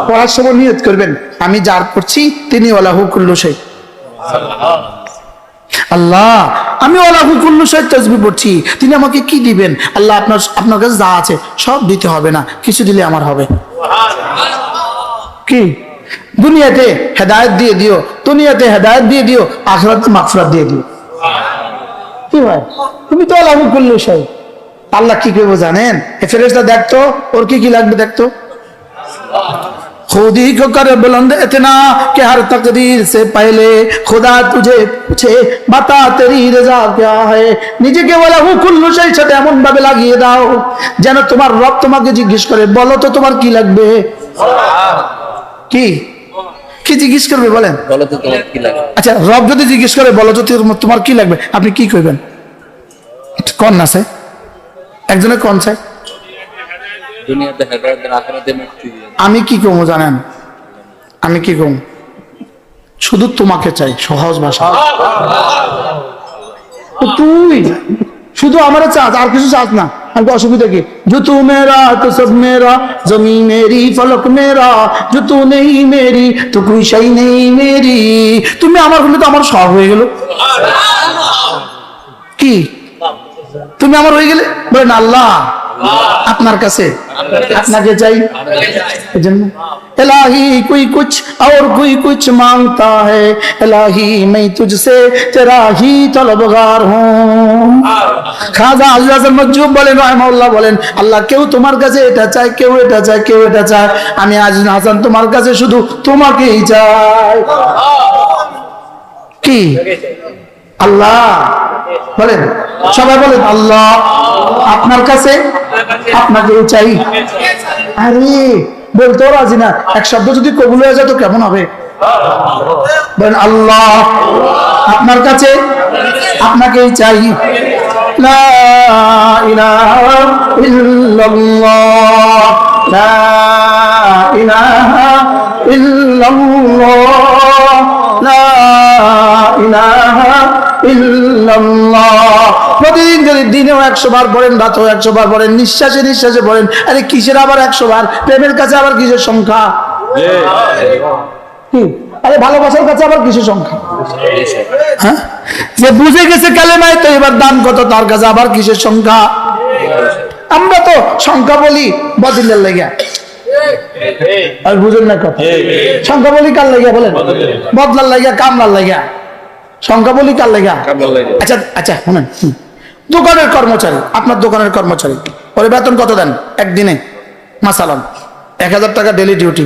পড়ার সময় নিয়ত করবেন আমি যার পড়ছি তিনি ওয়ালাহু কুল্লু শাই। আল্লাহ আমি ওয়ালাহু কুল্লু শাই তাসবিহ পড়ছি, তিনি আমাকে কি দিবেন? আল্লাহ আপনার কাছে যা আছে সব দিতে হবে না, কিছু দিলে আমার হবে। কি দুনিয়াতে হেদায়েত দিয়ে দিও, দুনিয়াতে হেদায়েত দিয়ে দিও, আখিরাতে মাগফিরাত দিয়ে দিও। কি ভাই তুমি তো ওয়ালাহু কুল্লু শাই। আল্লাহ কি করবো জানেন? এই ফেরেশতা দেখতো ওর কি কি লাগবে দেখতো। खुद ही को कर बुलंद इतना कि हर तकदीर से पहले खुदा तुझे पूछे बता तेरी रजा क्या है। নিজেকে বলা হু কুল্লু শাই সাথে এমন ভাবে লাগিয়ে দাও যেন তোমার রব তোমাকে জিজ্ঞেস করে বলো তো তোমার কি লাগবে। কি কি জিজ্ঞেস করবে বলেন? বলো তো তোমার কি লাগে। আচ্ছা রব যদি জিজ্ঞেস করে বলো তো তোমার কি লাগবে, আপনি কি কইবেন? কোন আছে একজনে কোন চাই? দুনিয়াতে হেদায়েত দেন, আখিরাতে মুক্তি দেন। আমি কি কমো জানেন? আমি কি কম শুধু তোমাকে চাই, সহজ ভাষা। তুই শুধু আমার চাস, আর কিছু চাস না। আমি অসুবিধা কি? जो तू मेरा तो सब मेरा, जमीन मेरी फलक मेरा, जो तू नहीं मेरी तो कोई शई नहीं मेरी। তুমি আমার হলে তো আমার সব হয়ে গেল। কি তুমি আমার হয়ে গেলে? বলেন আল্লাহ আপনার কাছে আপনাকে চাই। इलाही कोई कुछ और कोई कुछ मांगता है, इलाही मैं तुझसे तेरा ही तलबगार हूँ। খাজা হযরত মজুব বলেন রাহিমাহুল্লাহ বলেন আল্লাহ কেউ তোমার কাছে এটা চায়, কেউ এটা চায়, কেউ এটা চায়, আমি আজ হাসান তোমার কাছে শুধু তোমাকেই চাই। কি আল্লাহ বলেন, সবাই বলেন আল্লাহ আপনার কাছে আপনাকেও চাই। আরে বলতেও রাজি না, এক শব্দ যদি কবুল হয়ে যায় তো কেমন হবে? বলেন আল্লাহ আপনার কাছে আপনাকেই চাই। লা ইলাহা ইল্লাল্লাহ, লা ইলাহা ইল্লাল্লাহ, লা ইলাহা ইল্লাল্লাহ। প্রতিদিন যদি দিনেও 100 বার পড়েন, রাতেও 100 বার পড়েন, নিঃশ্বাসে নিঃশ্বাসে পড়েন। আরে কিসের আবার 100 বার? প্রেমের কাছে আবার কিসের সংখ্যা? আরে ভালোবাসার কাছে আবার কিসের সংখ্যা? হ্যাঁ, যে বুঝে গেছে কালেমায় তো এবার দাম কত, তার কাছে আবার কিসের সংখ্যা? আমরা তো সংখ্যা বলি বদিলের লেগে, আর বুঝেন না কথা। সংখ্যা বলি কার লেগে বলেন? বদলার লেগে, কামলার লেগে। সংখ্যা বলি কার লেগে? আচ্ছা আচ্ছা শুনেন, দোকানের কর্মচারী, আপনার দোকানের কর্মচারী, ওর বেতন কত দেন একদিনে? মাসালান 1000 টাকা ডেলি ডিউটি।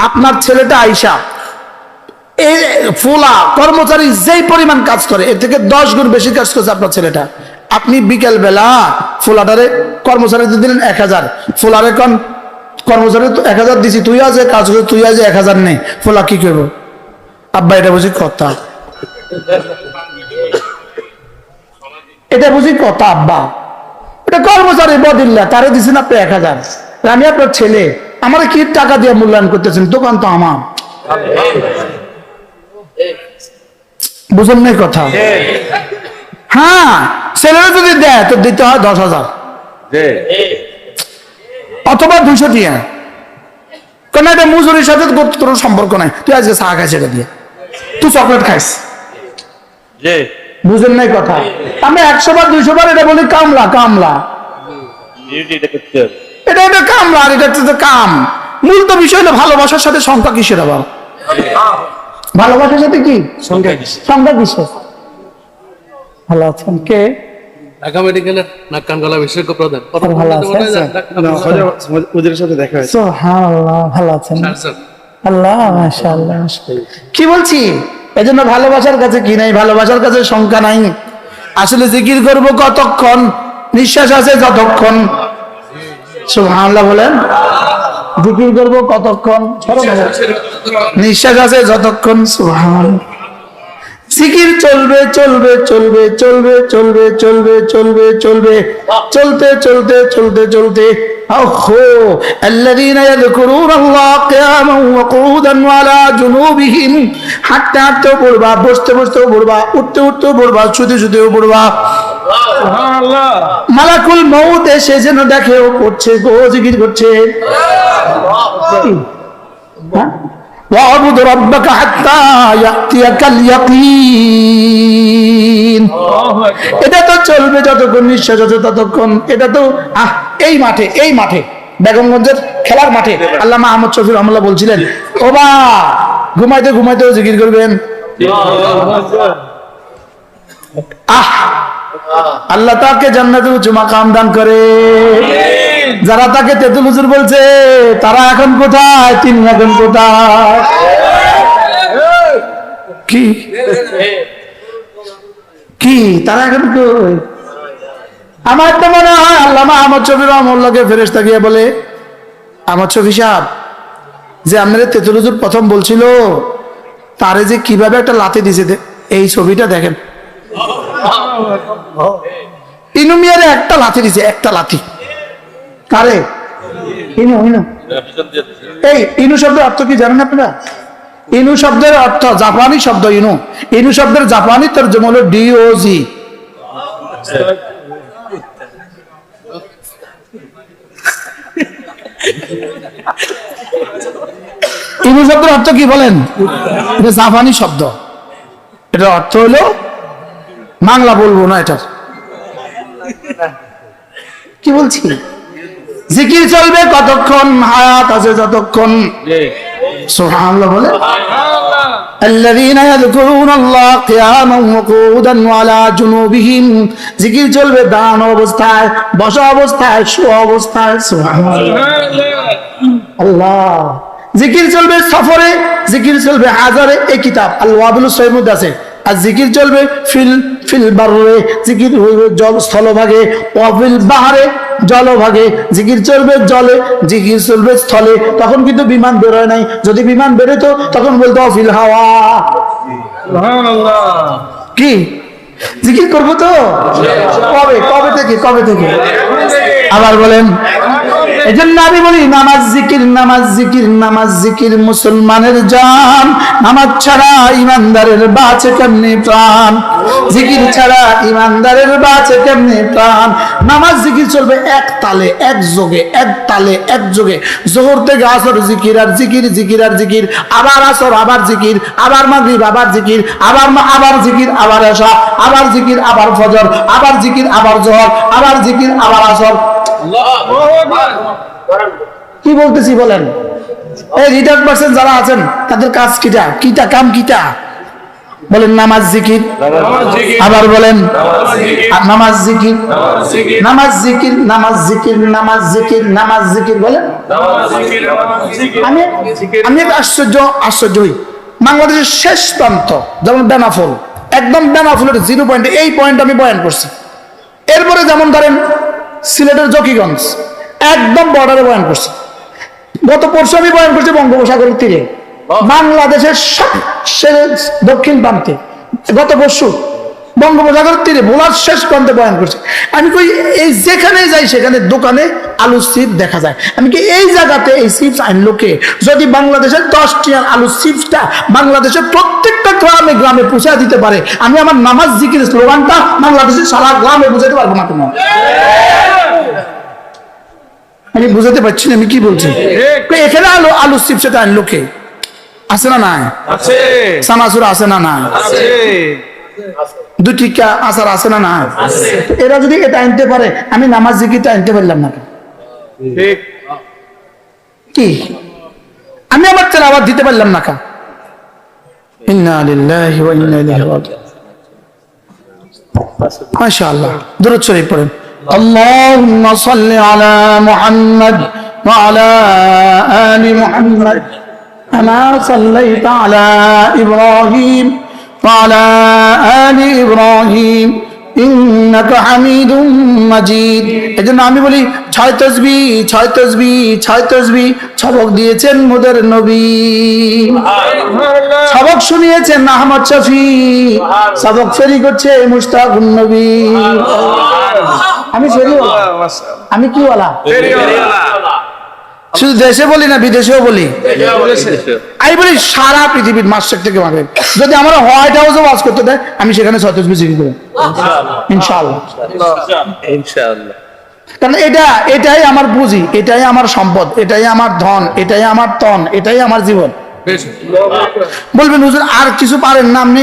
আপনার ছেলেটা আইসা এই ফোলা কর্মচারী যেই পরিমাণ কাজ করে এর থেকে 10 গুণ বেশি কাজ করছে আপনার ছেলেটা। আপনি বিকেল বেলা ফোলাটারে কর্মচারীতে দিলেন 1000, ফোলারে কর্মচারী তো 1000 দিছি, তুই আজ কাজ করে তুই আজ 1000 নেই, ফোলা কি করবো? আব্বা এটা বুঝি কথা, এটা বুঝি কথা আব্বা, এটা কর্মচারী বদিল্লা, তারে দিচ্ছেন আপনি 1000, আমি আপনার ছেলে, আমার কি টাকা দিয়ে মূল্যায়ন করতেছেন? দোকান তো আমার। বুঝেন নাই কথা? হ্যাঁ, ছেলেরা যদি দেয় তো দিতে হয় 10,000 অথবা 200 দিয়ে। কেন? এটা মজুরির সাথে তোর সম্পর্ক নাই, তুই আজকে চা খাইস এটা দিয়ে, তুই চকলেট খাইস। বুঝেন নাই কথা? আমি 100 বার 200 বার এটা বলি কামলা, কামলা এটা এটা কামলা, আর এটা তো কাম। মূল তো বিষয় হলো ভালোবাসার সাথে সংখ্যা কিসের? আবার ভালোবাসার সাথে কি সংখ্যা কিসের? ভালো আছেন? কে? ঢাকা মেডিকেলের নাক কান গলা বিশেষজ্ঞ প্রধান। ভালো আছেন? ওদের সাথে দেখা হয়েছে। সুবহানাল্লাহ, ভালো আছেন? আল্লাহ মাশাআল্লাহ। কি বলছি? এজন্য ভালোবাসার কাছে কি নাই, ভালোবাসার কাছে সংখ্যা নাই। আসলে জিকির করব কতক্ষণ? নিঃশ্বাস আছে যতক্ষণ। সুবহানাল্লাহ বলেন। জিকির করব কতক্ষণ? নিঃশ্বাস আছে যতক্ষণ। সুবহানাল্লাহ। জিকির চলবে চলবে চলবে চলবে চলবে চলবে চলবে চলবে চলতে চলতে চলতে চলতে الذين يذكرون الله قياما وقعودا وعلى جنوبهم হাঁটতে হাঁটতেও পড়বা, বসতে বসতেও পড়বা, উঠতে উঠতেও পড়বা, শুতে শুতেও পড়বা। সুবহানাল্লাহ। মালাকুল মউত এসে যেন দেখে ও পড়ছে, গো জিকির করছে। ওয়াবুদ রাব্বাকা হাত্তা ইয়াতিয়াকাল ইয়াকিন। এটা তো চলবে যতক্ষণ নিঃশ্বাস আছে ততক্ষণ। এটা তো এই মাঠে বেগমগঞ্জের খেলার মাঠে আল্লামা আহমদ শফি রহমাল্লাহ বলছিলেন, ও বা ঘুমাইতেও জিকির করবেন। আল্লাহ তাকে জান্নাতুল উচ্চ মাকাম দান করে। যারা তাকে তেতুল হুজুর বলছে তারা এখন কোথায়? তিনি এখন কোথায়? কি তারা এখন কই? আমার তো মনে হয় আল্লামা আহমদ শফি রহমাল্লাহকে ফেরেশতা গিয়ে বলে, আহমদ শফি সাহেব, যে আপনারা তেতুল হুজুর প্রথম বলছিল তারে যে কিভাবে একটা লাথি দিছে, এই ছবিটা দেখেন। ইনু মিয়ারে একটা লাথি দিছে, একটা লাথি। কারে? ইনু। এই ইনু শব্দের অর্থ কি জানেন আপনারা? ইনু শব্দের অর্থ জাপানি শব্দ ইনু। ইনু শব্দের জাপানি তরজমা হলো ডিওজি। ইনু শব্দের অর্থ কি বলেন? এটা জাপানি শব্দ। এটার অর্থ হলো, বাংলা বলবো না, এটা কি বলছি, জিকির চলবে কতক্ষণ হায়াত আছে যতক্ষণ। সুবহানাল্লাহ বলে, আল্লাযীনা ইয়াযকুরুনাল্লাহ কিয়ামান ওয়া কুউদান ওয়া আলা জুনুবিহিম। জিকির চলবে দাঁড়ানো অবস্থায়, বসা অবস্থায়, শোয়া অবস্থায়। সুবহানাল্লাহ। আল্লাহ। জিকির চলবে সফরে, জিকির চলবে হাজারে। এই কিতাব আল ওয়াবিলুস সহিহ মধ্যে আছে। আর জিকির চলবে ফিল বাররে, জিকির হইবে জল স্থলভাগে, ওয়াফিল বাহারে জলভাগে। জিকির চলবে জলে, জিকির চলবে স্থলে। তখন কিন্তু বিমান বেরোয় নাই। যদি বিমান বেরোতো তখন বলতো অফিল হাওয়া। কি জিকির করবো তো? কবে থেকে? আবার বলেন। এই জন্য আমি বলি, নামাজ জিকির মুসলমানের জান। নামাজ ছাড়া ইমানদারের বাঁচে কেমনে প্রাণ? জিকির ছাড়া ইমানদারের বাঁচে কেমনে প্রাণ? নামাজ জিকির চলবে এক তালে, এক যোগে। জোহর থেকে আসর জিকির আর জিকির, আবার আসর আবার জিকির, আবার মাগরিব আবার জিকির, আবার জিকির, আবার এশা আবার জিকির, আবার ফজর আবার জিকির, আবার জোহর আবার জিকির, আবার আসর। কি বলতেছি বলেন? এই রিটার্ন পার্সেন্ট যারা আছেন তাদের কাজ কাম কিটা বলেন? নামাজ জিকির। আবার বলেন, নামাজ জিকির বলেন। আমি আশ্চর্য হই। বাংলাদেশের শেষ প্রান্ত যেমন বেনাফল, একদম বেনাফলের 0 পয়েন্ট, এই পয়েন্ট আমি বয়ান করছি। এরপরে যেমন ধরেন সিলেটের জকিগঞ্জ, একদম বর্ডারে বয়ান করছি। গত পরশু আমি বয়ান করছি বঙ্গোপসাগরের তীরে, বাংলাদেশের সবচেয়ে দক্ষিণ প্রান্তে। গত পরশু বঙ্গোপসাগরের তীরে ভোলার শেষ প্রান্তে বয়ান করছি। আমি কই, এই যেখানে যাই সেখানে দোকানে আলু চিপস দেখা যায়। আমি কি এই জায়গাতে এই চিপস আনলো কে? যদি বাংলাদেশের 10 টিয়ার আলু চিপসটা বাংলাদেশের প্রত্যেকটা গ্রামে পৌঁছে দিতে পারে, আমি আমার নামাজ জিকির স্লোগানটা বাংলাদেশের সারা গ্রামে বুঝাতে পারবো না। কোনো আমি বুঝাতে পারছি না আমি কি বলছি। এখানে আলু চিপসটা আনলো কে? আছে না নাই? সানাসুর আছে না নাই? দুটি আচার আছে না নাই? এরা যদি এটা আনতে পারে, আমি নামাজ জিকিরটা আনতে পারলাম না। কি আমি আমার তেলাওয়াত দিতে পারলাম না? ইন্না লিল্লাহি ওয়া ইন্না ইলাইহি রাজিউন। মাশাআল্লাহ, দরুদ শরীফ পড়েন। আল্লাহুম্মা সাল্লি আলা মুহাম্মাদ ওয়া আলা আলি মুহাম্মাদ কামা সাল্লাইতা আলা ইব্রাহিম ওয়া আলা আলি ইব্রাহিম ইন্নাকা হামিদুম মাজিদ। এজন্য আমি বলি 6 তাসবিহ সবক দিয়েছেন মোদের নবী, সবক শুনিয়েছেন আহমদ শফি, সবক ফেরি করছে মুশতাকুন নবী। আমি ফেরিওয়ালা, আমি কি ওয়ালা? শুধু দেশে বলি না, বিদেশেও বলি। আমি বলি সারা পৃথিবীর মাসেক থেকে মারবেন। যদি আমরা হোয়াইট হাউসে ওয়াজ করতে দেয়, আমি সেখানে 6 তাসবিহ জিকির করব ইনশাআল্লাহ। কারণ এটাই আমার পুঁজি, এটাই আমার সম্পদ, এটাই আমার ধন, এটাই আমার তন, এটাই আমার জীবন। বলবেন হুজুর আর কিছু পারেন না আপনি?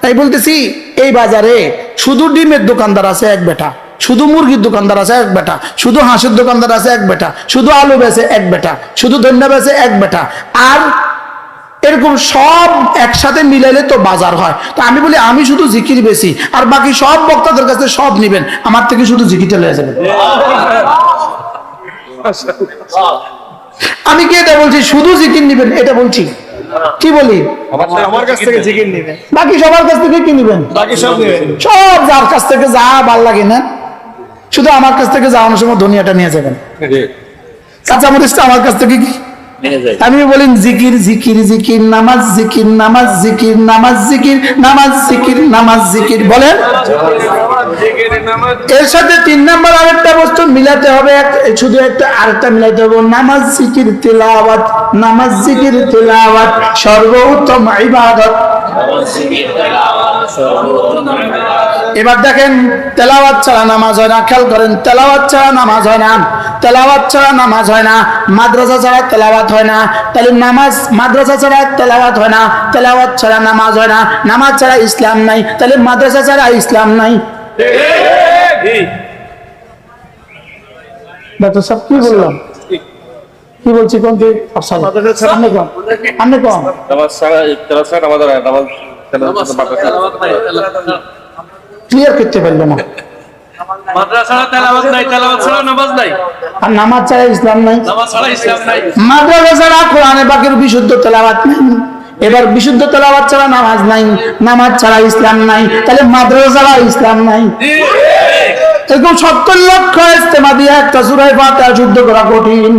তাই বলতেছি, এই বাজারে শুধু ডিমের দোকানদার আছে এক বেটা, শুধু মুরগির দোকানদার আছে এক বেটা, শুধু হাঁসের দোকানদার আছে এক বেটা, শুধু আলু বেচে এক বেটা, শুধু ধন্যা বেচে এক বেটা, আর এরকম সব একসাথে মিলাইলে তো বাজার হয়। তো আমি বলি আমি শুধু জিকির বেশি, আর বাকি সব বক্তাদের কাছে সব নিবেন, আমার থেকে শুধু জিকিরটা লয়ে যাবেন। আমি কি এটা বলছি শুধু জিকির নিবেন এটা বলছি? কি বলি? আমার কাছ থেকে জিকির নিবে, বাকি সবার কাছ থেকে কি নিবেন? বাকি সব নিবে। সব যার কাছ থেকে যা ভাল লাগে না, শুধু আমার কাছ থেকে যাওয়ানোর সময় দুনিয়াটা নিয়ে যাবেন। কাঁচা মরিচটা আমার কাছ থেকে কি নিয়ে যাই। আমি বলেন জিকির জিকির জিকির, নামাজ জিকির, নামাজ জিকির, নামাজ জিকির, নামাজ জিকির, নামাজ জিকির বলেন। এর সাথে 3 নাম্বার আরেকটা বস্তু মিলাতে হবে, শুধু একটা আরেকটা মিলাতে হবে, নামাজ জিকির তেলাওয়াত, নামাজ জিকির তেলাওয়াত সর্বোত্তম ইবাদত। এবার দেখেন তেলাওয়াত ছাড়া নামাজ হয় না, খেয়াল করেন, তেলাওয়াত ছাড়া নামাজ হয় না, তেলাওয়াত ছাড়া নামাজ হয় না, মাদ্রাসা ছাড়া তেলাওয়াত হয় না, তাহলে নামাজ মাদ্রাসা ছাড়া তেলাওয়াত হয় না, তেলাওয়াত ছাড়া নামাজ হয় না, নামাজ ছাড়া ইসলাম নাই, তাহলে মাদ্রাসা ছাড়া ইসলাম নাই। ডাক্তার সাহেব কি বললাম, কি বলছি কোন যে আপনি কোন, আপনি কোন ক্লিয়ার করতে পারলো না। মাদ্রাসা তেলাওয়াত নাই, তেলাওয়াত ছাড়া নামাজ নাই, আর নামাজ ছাড়া ইসলাম নাই, নামাজ ছাড়া ইসলাম নাই, মাদ্রাসা ছাড়া কোরআনে পাকের বিশুদ্ধ তেলাওয়াত নাই। এবার বিশুদ্ধ তেলাওয়াত ছাড়া নামাজ নাই, নামাজ ছাড়া ইসলাম নাই, তাহলে মাদ্রাসা ছাড়া ইসলাম নাই। এরকম 70 লক্ষ ইস্তেমা দিয়ে একটা সূরা ফাতিহা শুদ্ধ করা কঠিন।